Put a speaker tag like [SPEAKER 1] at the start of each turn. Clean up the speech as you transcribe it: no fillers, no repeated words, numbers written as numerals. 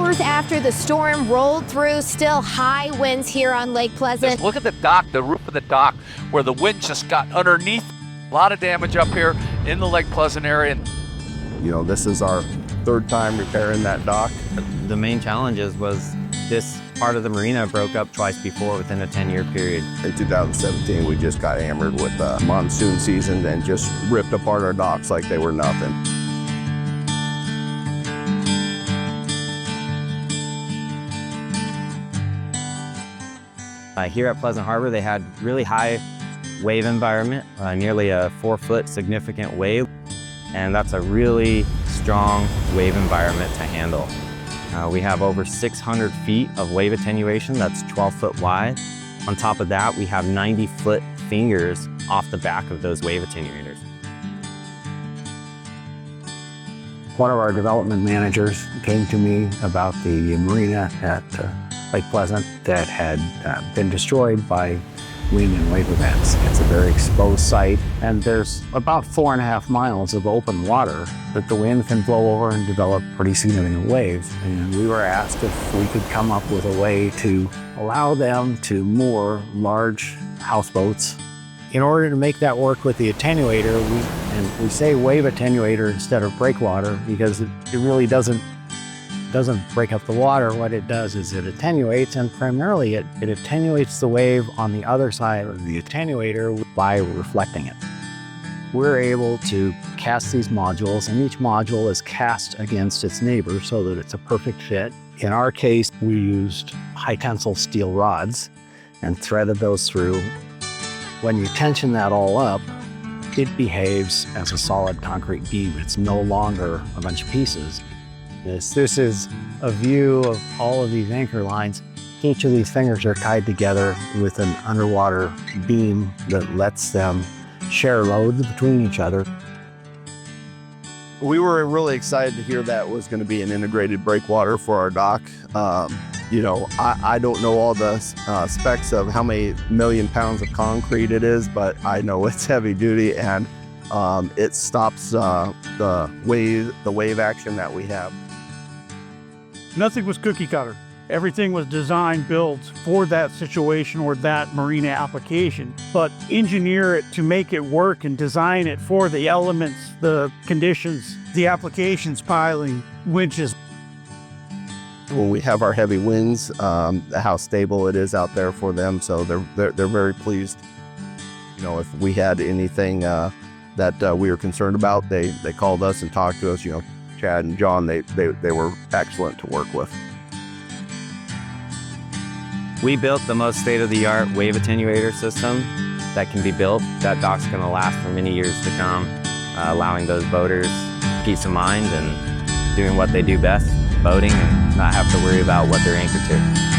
[SPEAKER 1] Hours after the storm rolled through, still high winds here on Lake Pleasant.
[SPEAKER 2] Just look at the dock, the roof of the dock, where the wind just got underneath. A lot of damage up here in the Lake Pleasant area.
[SPEAKER 3] You know, this is our third time repairing that dock.
[SPEAKER 4] The main challenges was this part of the marina broke up twice before within a 10-year period.
[SPEAKER 3] In 2017, we just got hammered with the monsoon season and just ripped apart our docks like they were nothing.
[SPEAKER 4] Here at Pleasant Harbor, they had really high wave environment, nearly a 4-foot significant wave. And that's a really strong wave environment to handle. We have over 600 feet of wave attenuation that's 12 foot wide. On top of that, we have 90-foot fingers off the back of those wave attenuators.
[SPEAKER 5] One of our development managers came to me about the marina at Lake Pleasant that had been destroyed by wind and wave events. It's a very exposed site, and there's about 4.5 miles of open water that the wind can blow over and develop pretty significant waves. And we were asked if we could come up with a way to allow them to moor large houseboats. In order to make that work with the attenuator, we say wave attenuator instead of breakwater because it really doesn't break up the water. What it does is it attenuates, and primarily it attenuates the wave on the other side of the attenuator by reflecting it. We're able to cast these modules, and each module is cast against its neighbor so that it's a perfect fit. In our case, we used high tensile steel rods and threaded those through. When you tension that all up, it behaves as a solid concrete beam. It's no longer a bunch of pieces. This is a view of all of these anchor lines. Each of these fingers are tied together with an underwater beam that lets them share loads between each other.
[SPEAKER 3] We were really excited to hear that was going to be an integrated breakwater for our dock. You know, I don't know all the specs of how many million pounds of concrete it is, but I know it's heavy duty, and it stops the wave action that we have.
[SPEAKER 6] Nothing was cookie cutter. Everything was designed, built for that situation or that marina application, but engineer it to make it work and design it for the elements, the conditions, the applications, piling, winches.
[SPEAKER 3] When we have our heavy winds, how stable it is out there for them, so they're very pleased. You know, if we had anything that we were concerned about, they called us and talked to us. You know, Chad and John, they were excellent to work with.
[SPEAKER 4] We built the most state-of-the-art wave attenuator system that can be built. That dock's going to last for many years to come, allowing those boaters peace of mind and doing what they do best, boating, and not have to worry about what they're anchored to.